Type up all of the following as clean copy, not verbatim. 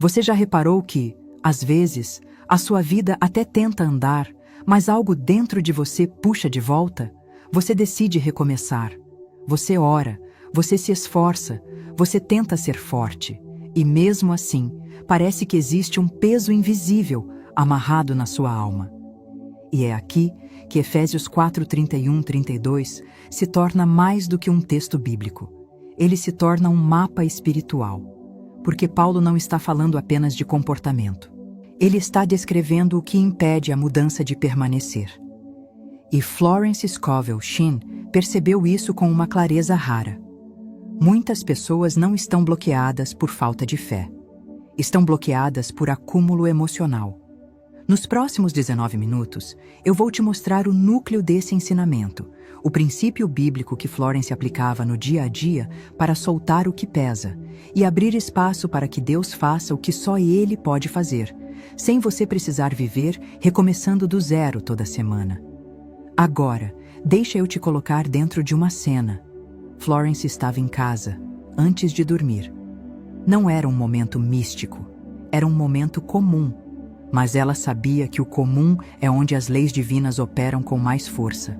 Você já reparou que, às vezes, a sua vida até tenta andar, mas algo dentro de você puxa de volta? Você decide recomeçar. Você ora, você se esforça, você tenta ser forte. E mesmo assim, parece que existe um peso invisível amarrado na sua alma. E é aqui que Efésios 4:31-32 se torna mais do que um texto bíblico. Ele se torna um mapa espiritual. Porque Paulo não está falando apenas de comportamento. Ele está descrevendo o que impede a mudança de permanecer. E Florence Scovel Shinn percebeu isso com uma clareza rara. Muitas pessoas não estão bloqueadas por falta de fé. Estão bloqueadas por acúmulo emocional. Nos próximos 19 minutos, eu vou te mostrar o núcleo desse ensinamento, o princípio bíblico que Florence aplicava no dia a dia para soltar o que pesa e abrir espaço para que Deus faça o que só Ele pode fazer, sem você precisar viver recomeçando do zero toda semana. Agora, deixa eu te colocar dentro de uma cena. Florence estava em casa, antes de dormir. Não era um momento místico, era um momento comum. Mas ela sabia que o comum é onde as leis divinas operam com mais força.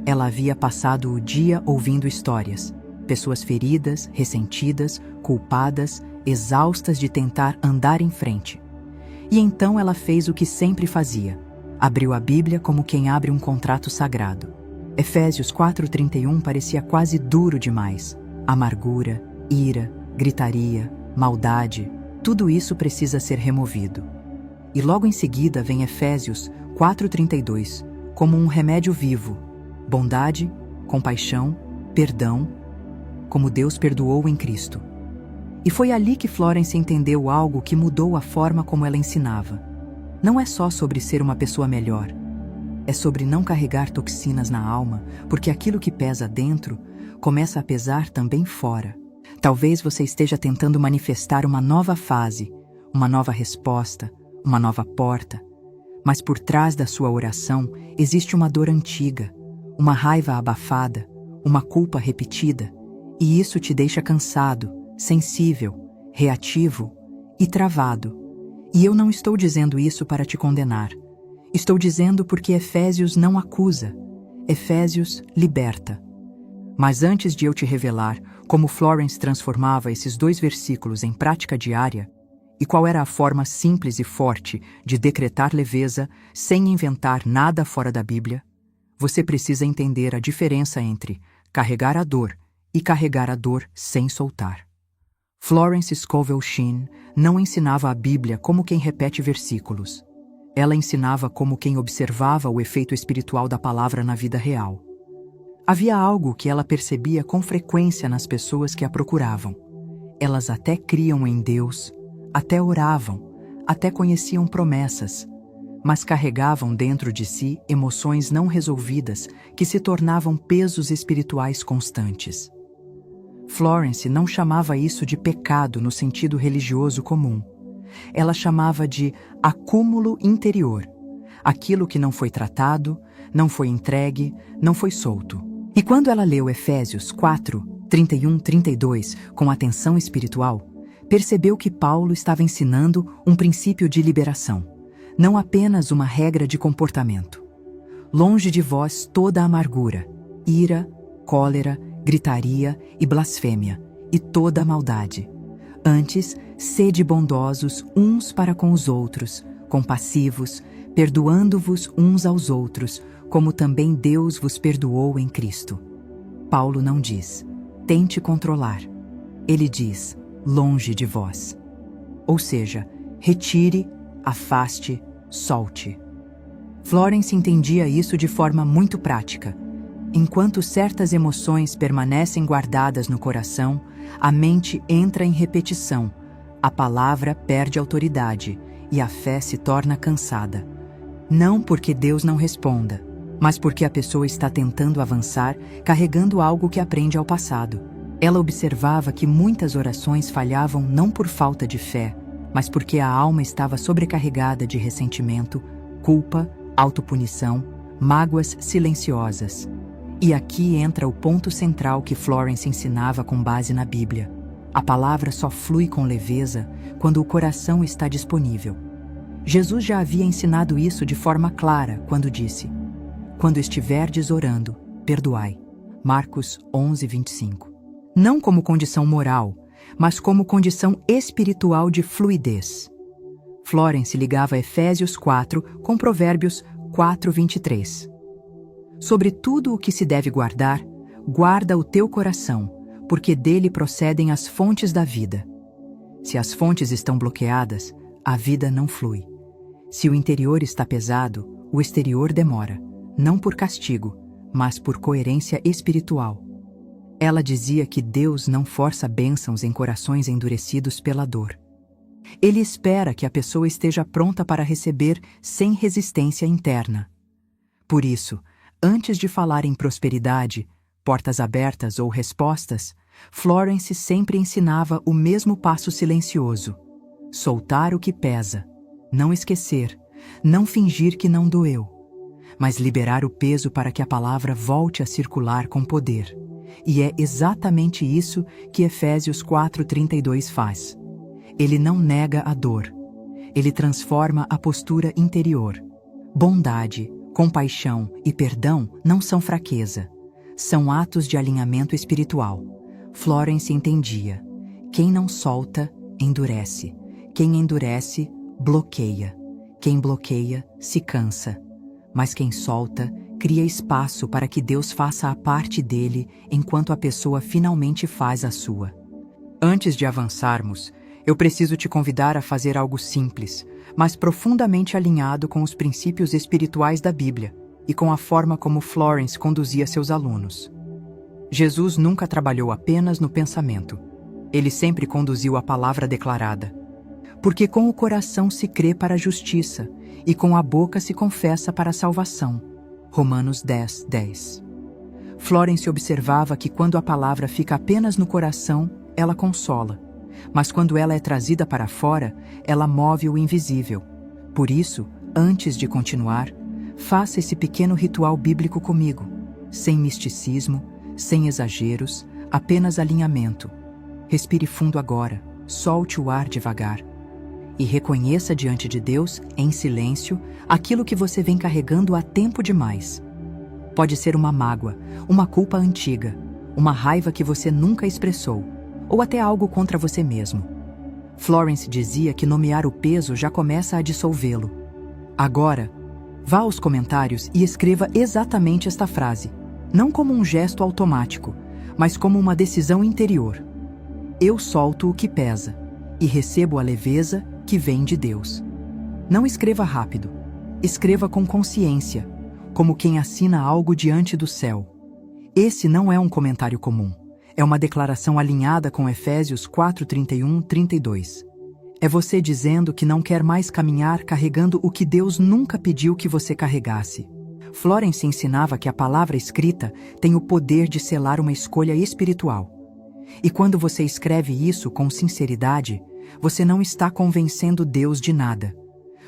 Ela havia passado o dia ouvindo histórias. Pessoas feridas, ressentidas, culpadas, exaustas de tentar andar em frente. E então ela fez o que sempre fazia. Abriu a Bíblia como quem abre um contrato sagrado. Efésios 4:31 parecia quase duro demais. Amargura, ira, gritaria, maldade, tudo isso precisa ser removido. E logo em seguida vem Efésios 4:32, como um remédio vivo. Bondade, compaixão, perdão, como Deus perdoou em Cristo. E foi ali que Florence entendeu algo que mudou a forma como ela ensinava. Não é só sobre ser uma pessoa melhor. É sobre não carregar toxinas na alma, porque aquilo que pesa dentro começa a pesar também fora. Talvez você esteja tentando manifestar uma nova fase, uma nova resposta, uma nova porta, mas por trás da sua oração existe uma dor antiga, uma raiva abafada, uma culpa repetida, e isso te deixa cansado, sensível, reativo e travado. E eu não estou dizendo isso para te condenar. Estou dizendo porque Efésios não acusa, Efésios liberta. Mas antes de eu te revelar como Florence transformava esses 2 versículos em prática diária, e qual era a forma simples e forte de decretar leveza sem inventar nada fora da Bíblia, você precisa entender a diferença entre carregar a dor e carregar a dor sem soltar. Florence Scovel Shinn não ensinava a Bíblia como quem repete versículos. Ela ensinava como quem observava o efeito espiritual da palavra na vida real. Havia algo que ela percebia com frequência nas pessoas que a procuravam. Elas até criam em Deus, até oravam, até conheciam promessas, mas carregavam dentro de si emoções não resolvidas que se tornavam pesos espirituais constantes. Florence não chamava isso de pecado no sentido religioso comum. Ela chamava de acúmulo interior, aquilo que não foi tratado, não foi entregue, não foi solto. E quando ela leu Efésios 4:31-32 com atenção espiritual, percebeu que Paulo estava ensinando um princípio de liberação, não apenas uma regra de comportamento. Longe de vós toda amargura, ira, cólera, gritaria e blasfêmia, e toda maldade. Antes, sede bondosos uns para com os outros, compassivos, perdoando-vos uns aos outros, como também Deus vos perdoou em Cristo. Paulo não diz, tente controlar. Ele diz, longe de vós. Ou seja, retire, afaste, solte. Florence entendia isso de forma muito prática. Enquanto certas emoções permanecem guardadas no coração, a mente entra em repetição, a palavra perde autoridade e a fé se torna cansada. Não porque Deus não responda, mas porque a pessoa está tentando avançar, carregando algo que aprende ao passado. Ela observava que muitas orações falhavam não por falta de fé, mas porque a alma estava sobrecarregada de ressentimento, culpa, autopunição, mágoas silenciosas. E aqui entra o ponto central que Florence ensinava com base na Bíblia. A palavra só flui com leveza quando o coração está disponível. Jesus já havia ensinado isso de forma clara quando disse: "Quando estiverdes orando, perdoai." Marcos 11:25. Não como condição moral, mas como condição espiritual de fluidez. Florence ligava Efésios 4 com Provérbios 4:23. Sobre tudo o que se deve guardar, guarda o teu coração, porque dele procedem as fontes da vida. Se as fontes estão bloqueadas, a vida não flui. Se o interior está pesado, o exterior demora, não por castigo, mas por coerência espiritual. Ela dizia que Deus não força bênçãos em corações endurecidos pela dor. Ele espera que a pessoa esteja pronta para receber sem resistência interna. Por isso, antes de falar em prosperidade, portas abertas ou respostas, Florence sempre ensinava o mesmo passo silencioso: soltar o que pesa, não esquecer, não fingir que não doeu, mas liberar o peso para que a palavra volte a circular com poder. E é exatamente isso que Efésios 4:32 faz. Ele não nega a dor. Ele transforma a postura interior. Bondade, compaixão e perdão não são fraqueza. São atos de alinhamento espiritual. Florence entendia: quem não solta, endurece. Quem endurece, bloqueia. Quem bloqueia, se cansa. Mas quem solta, cria espaço para que Deus faça a parte dele enquanto a pessoa finalmente faz a sua. Antes de avançarmos, eu preciso te convidar a fazer algo simples, mas profundamente alinhado com os princípios espirituais da Bíblia e com a forma como Florence conduzia seus alunos. Jesus nunca trabalhou apenas no pensamento. Ele sempre conduziu a palavra declarada. Porque com o coração se crê para a justiça e com a boca se confessa para a salvação. Romanos 10:10. Florence observava que quando a palavra fica apenas no coração, ela consola. Mas quando ela é trazida para fora, ela move o invisível. Por isso, antes de continuar, faça esse pequeno ritual bíblico comigo, sem misticismo, sem exageros, apenas alinhamento. Respire fundo agora, solte o ar devagar. E reconheça diante de Deus, em silêncio, aquilo que você vem carregando há tempo demais. Pode ser uma mágoa, uma culpa antiga, uma raiva que você nunca expressou, ou até algo contra você mesmo. Florence dizia que nomear o peso já começa a dissolvê-lo. Agora, vá aos comentários e escreva exatamente esta frase, não como um gesto automático, mas como uma decisão interior. Eu solto o que pesa e recebo a leveza que vem de Deus. Não escreva rápido, escreva com consciência, como quem assina algo diante do céu. Esse não é um comentário comum. É uma declaração alinhada com Efésios 4:31-32. É você dizendo que não quer mais caminhar carregando o que Deus nunca pediu que você carregasse. Florence ensinava que a palavra escrita tem o poder de selar uma escolha espiritual. E quando você escreve isso com sinceridade, você não está convencendo Deus de nada.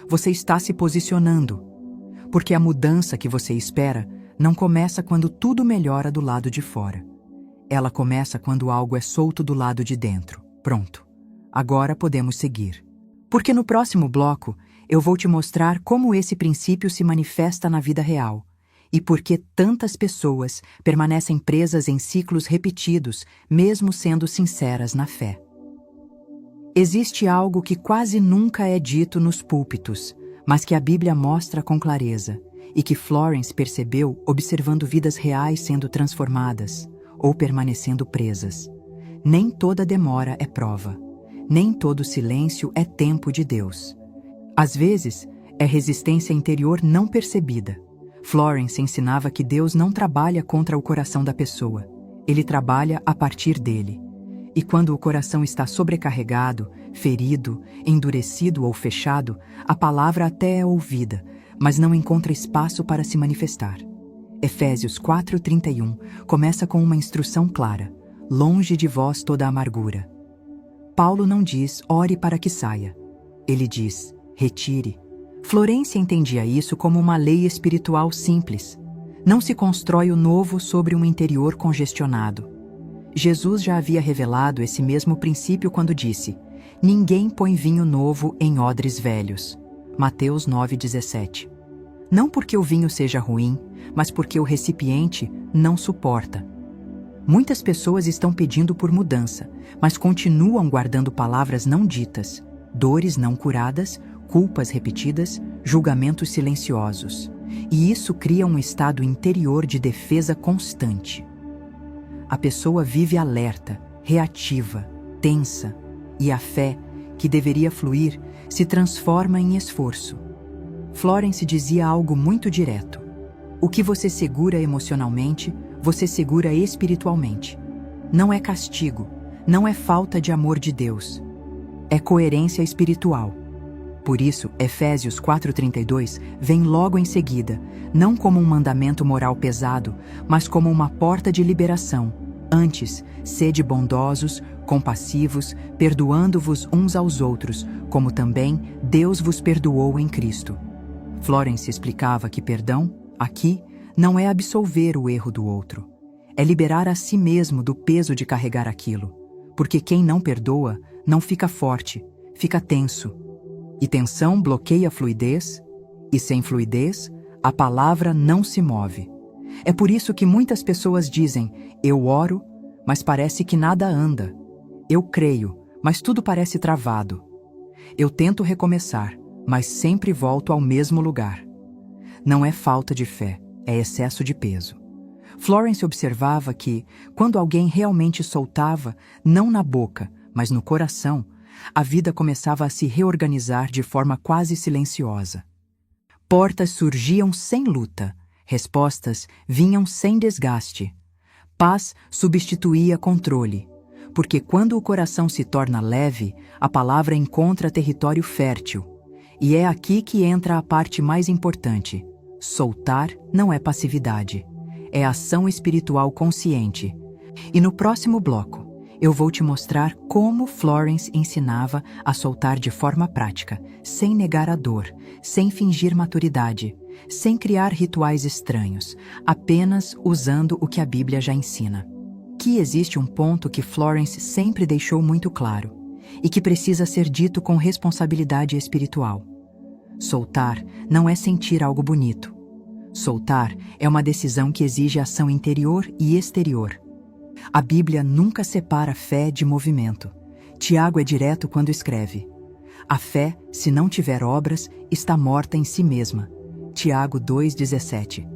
Você está se posicionando. Porque a mudança que você espera não começa quando tudo melhora do lado de fora. Ela começa quando algo é solto do lado de dentro. Pronto. Agora podemos seguir. Porque no próximo bloco, eu vou te mostrar como esse princípio se manifesta na vida real e por que tantas pessoas permanecem presas em ciclos repetidos, mesmo sendo sinceras na fé. Existe algo que quase nunca é dito nos púlpitos, mas que a Bíblia mostra com clareza e que Florence percebeu observando vidas reais sendo transformadas ou permanecendo presas. Nem toda demora é prova. Nem todo silêncio é tempo de Deus. Às vezes, é resistência interior não percebida. Florence ensinava que Deus não trabalha contra o coração da pessoa. Ele trabalha a partir dele. E quando o coração está sobrecarregado, ferido, endurecido ou fechado, a palavra até é ouvida, mas não encontra espaço para se manifestar. Efésios 4:31 começa com uma instrução clara: longe de vós toda amargura. Paulo não diz, ore para que saia. Ele diz, retire. Florence entendia isso como uma lei espiritual simples. Não se constrói o novo sobre um interior congestionado. Jesus já havia revelado esse mesmo princípio quando disse: ninguém põe vinho novo em odres velhos. Mateus 9,17. Não porque o vinho seja ruim, mas porque o recipiente não suporta. Muitas pessoas estão pedindo por mudança, mas continuam guardando palavras não ditas, dores não curadas, culpas repetidas, julgamentos silenciosos. E isso cria um estado interior de defesa constante. A pessoa vive alerta, reativa, tensa, e a fé, que deveria fluir, se transforma em esforço. Florence dizia algo muito direto: o que você segura emocionalmente, você segura espiritualmente. Não é castigo, não é falta de amor de Deus. É coerência espiritual. Por isso, Efésios 4,32 vem logo em seguida, não como um mandamento moral pesado, mas como uma porta de liberação. Antes, sede bondosos, compassivos, perdoando-vos uns aos outros, como também Deus vos perdoou em Cristo. Florence explicava que perdão, aqui, não é absolver o erro do outro. É liberar a si mesmo do peso de carregar aquilo. Porque quem não perdoa, não fica forte, fica tenso. E tensão bloqueia a fluidez, e sem fluidez, a palavra não se move. É por isso que muitas pessoas dizem: eu oro, mas parece que nada anda. Eu creio, mas tudo parece travado. Eu tento recomeçar, mas sempre volto ao mesmo lugar. Não é falta de fé, é excesso de peso. Florence observava que, quando alguém realmente soltava, não na boca, mas no coração, a vida começava a se reorganizar de forma quase silenciosa. Portas surgiam sem luta, respostas vinham sem desgaste. Paz substituía controle, porque quando o coração se torna leve, a palavra encontra território fértil. E é aqui que entra a parte mais importante. Soltar não é passividade, é ação espiritual consciente. E no próximo bloco, eu vou te mostrar como Florence ensinava a soltar de forma prática, sem negar a dor, sem fingir maturidade, sem criar rituais estranhos, apenas usando o que a Bíblia já ensina. Que existe um ponto que Florence sempre deixou muito claro, e que precisa ser dito com responsabilidade espiritual. Soltar não é sentir algo bonito. Soltar é uma decisão que exige ação interior e exterior. A Bíblia nunca separa fé de movimento. Tiago é direto quando escreve: a fé, se não tiver obras, está morta em si mesma. Tiago 2,17.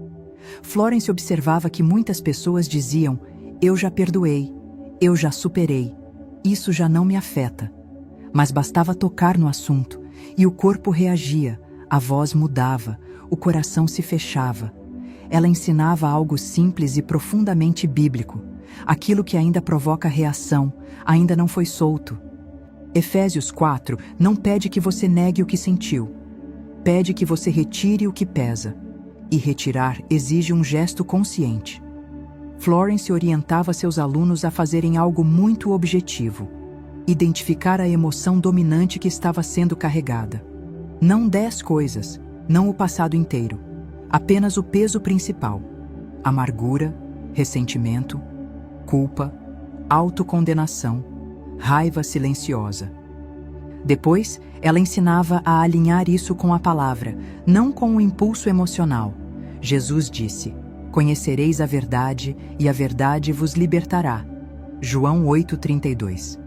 Florence observava que muitas pessoas diziam: eu já perdoei, eu já superei, isso já não me afeta. Mas bastava tocar no assunto, e o corpo reagia, a voz mudava, o coração se fechava. Ela ensinava algo simples e profundamente bíblico. Aquilo que ainda provoca reação, ainda não foi solto. Efésios 4 não pede que você negue o que sentiu. Pede que você retire o que pesa. E retirar exige um gesto consciente. Florence orientava seus alunos a fazerem algo muito objetivo: identificar a emoção dominante que estava sendo carregada. Não 10 coisas, não o passado inteiro, apenas o peso principal: amargura, ressentimento, culpa, autocondenação, raiva silenciosa. Depois, ela ensinava a alinhar isso com a palavra, não com o impulso emocional. Jesus disse: conhecereis a verdade e a verdade vos libertará. João 8,32.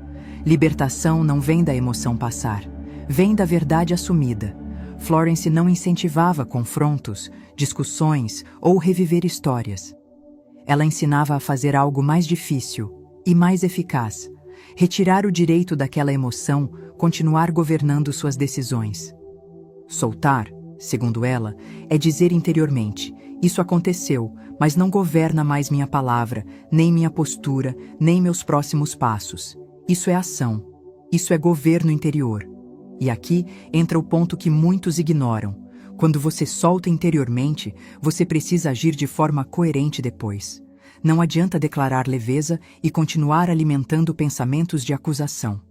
Libertação não vem da emoção passar, vem da verdade assumida. Florence não incentivava confrontos, discussões ou reviver histórias. Ela ensinava a fazer algo mais difícil e mais eficaz: retirar o direito daquela emoção, continuar governando suas decisões. Soltar, segundo ela, é dizer interiormente: isso aconteceu, mas não governa mais minha palavra, nem minha postura, nem meus próximos passos. Isso é ação. Isso é governo interior. E aqui entra o ponto que muitos ignoram. Quando você solta interiormente, você precisa agir de forma coerente depois. Não adianta declarar leveza e continuar alimentando pensamentos de acusação.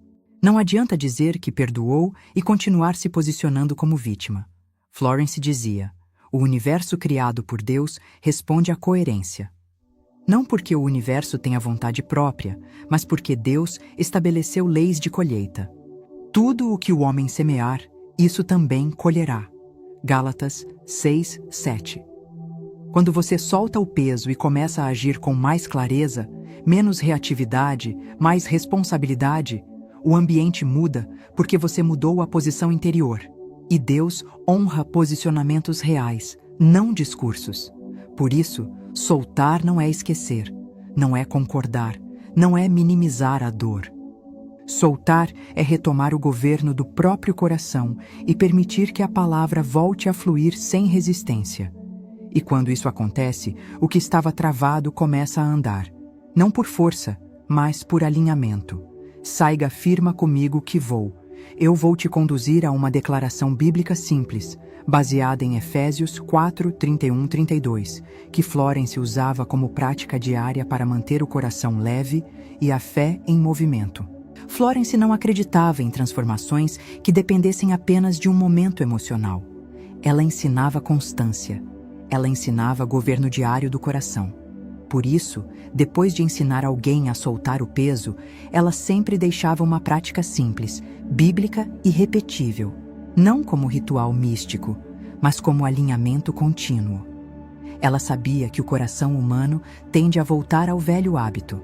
Não adianta dizer que perdoou e continuar se posicionando como vítima. Florence dizia: o universo criado por Deus responde à coerência. Não porque o universo tenha vontade própria, mas porque Deus estabeleceu leis de colheita. Tudo o que o homem semear, isso também colherá. Gálatas 6, 7. Quando você solta o peso e começa a agir com mais clareza, menos reatividade, mais responsabilidade, o ambiente muda porque você mudou a posição interior. E Deus honra posicionamentos reais, não discursos. Por isso, soltar não é esquecer, não é concordar, não é minimizar a dor. Soltar é retomar o governo do próprio coração e permitir que a palavra volte a fluir sem resistência. E quando isso acontece, o que estava travado começa a andar. Não por força, mas por alinhamento. Saiga firma comigo que vou. Eu vou te conduzir a uma declaração bíblica simples, baseada em Efésios 4, 31, 32, que Florence usava como prática diária para manter o coração leve e a fé em movimento. Florence não acreditava em transformações que dependessem apenas de um momento emocional. Ela ensinava constância. Ela ensinava governo diário do coração. Por isso, depois de ensinar alguém a soltar o peso, ela sempre deixava uma prática simples, bíblica e repetível, não como ritual místico, mas como alinhamento contínuo. Ela sabia que o coração humano tende a voltar ao velho hábito.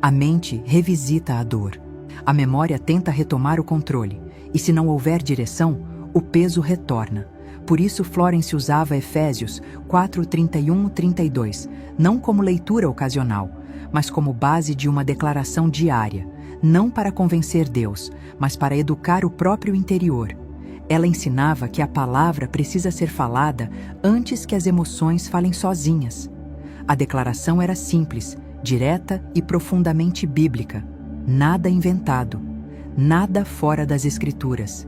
A mente revisita a dor. A memória tenta retomar o controle, e se não houver direção, o peso retorna. Por isso Florence usava Efésios 4, 31 e 32, não como leitura ocasional, mas como base de uma declaração diária, não para convencer Deus, mas para educar o próprio interior. Ela ensinava que a palavra precisa ser falada antes que as emoções falem sozinhas. A declaração era simples, direta e profundamente bíblica. Nada inventado, nada fora das Escrituras.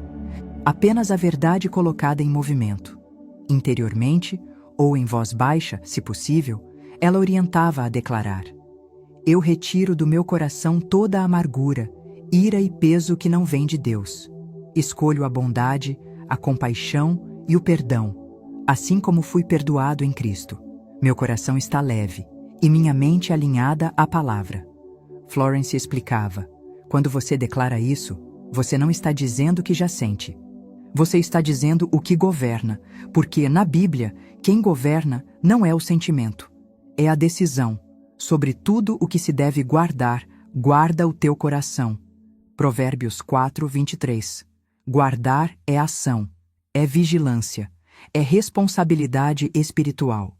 Apenas a verdade colocada em movimento. Interiormente, ou em voz baixa, se possível, ela orientava a declarar: Eu retiro do meu coração toda a amargura, ira e peso que não vem de Deus. Escolho a bondade, a compaixão e o perdão, assim como fui perdoado em Cristo. Meu coração está leve e minha mente alinhada à palavra. Florence explicava: quando você declara isso, você não está dizendo o que já sente. Você está dizendo o que governa, porque, na Bíblia, quem governa não é o sentimento, é a decisão. Sobre tudo o que se deve guardar, guarda o teu coração. Provérbios 4, 23. Guardar é ação, é vigilância, é responsabilidade espiritual.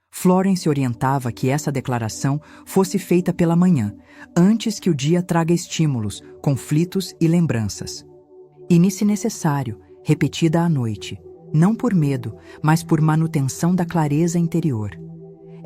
Florence orientava que essa declaração fosse feita pela manhã, antes que o dia traga estímulos, conflitos e lembranças. E, se necessário, repetida à noite, não por medo, mas por manutenção da clareza interior.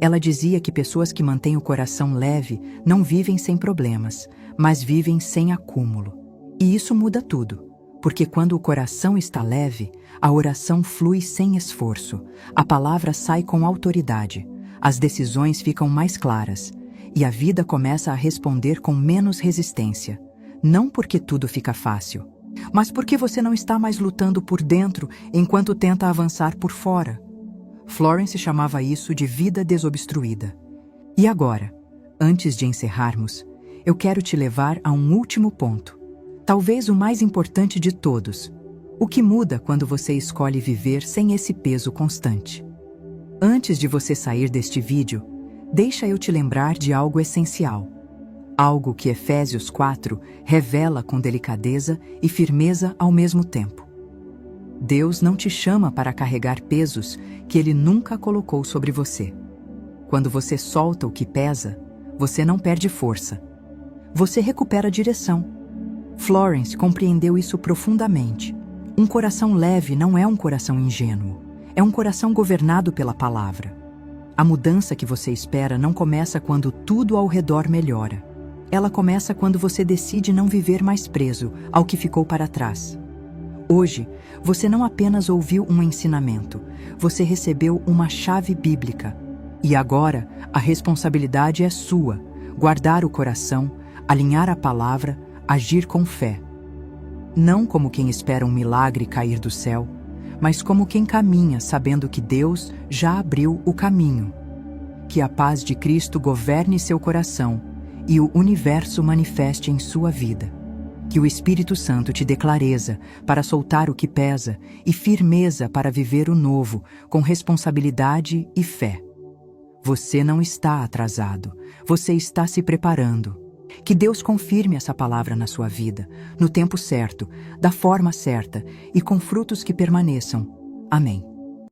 Ela dizia que pessoas que mantêm o coração leve não vivem sem problemas, mas vivem sem acúmulo. E isso muda tudo, porque quando o coração está leve, a oração flui sem esforço, a palavra sai com autoridade, as decisões ficam mais claras, e a vida começa a responder com menos resistência, não porque tudo fica fácil, mas porque você não está mais lutando por dentro enquanto tenta avançar por fora. Florence chamava isso de vida desobstruída. E agora, antes de encerrarmos, eu quero te levar a um último ponto, talvez o mais importante de todos. O que muda quando você escolhe viver sem esse peso constante? Antes de você sair deste vídeo, deixa eu te lembrar de algo essencial. Algo que Efésios 4 revela com delicadeza e firmeza ao mesmo tempo. Deus não te chama para carregar pesos que Ele nunca colocou sobre você. Quando você solta o que pesa, você não perde força. Você recupera a direção. Florence compreendeu isso profundamente. Um coração leve não é um coração ingênuo. É um coração governado pela palavra. A mudança que você espera não começa quando tudo ao redor melhora. Ela começa quando você decide não viver mais preso ao que ficou para trás. Hoje, você não apenas ouviu um ensinamento, você recebeu uma chave bíblica. E agora, a responsabilidade é sua: guardar o coração, alinhar a palavra, agir com fé. Não como quem espera um milagre cair do céu, mas como quem caminha sabendo que Deus já abriu o caminho. Que a paz de Cristo governe seu coração e o universo manifeste em sua vida. Que o Espírito Santo te dê clareza para soltar o que pesa e firmeza para viver o novo, com responsabilidade e fé. Você não está atrasado, você está se preparando. Que Deus confirme essa palavra na sua vida, no tempo certo, da forma certa e com frutos que permaneçam. Amém.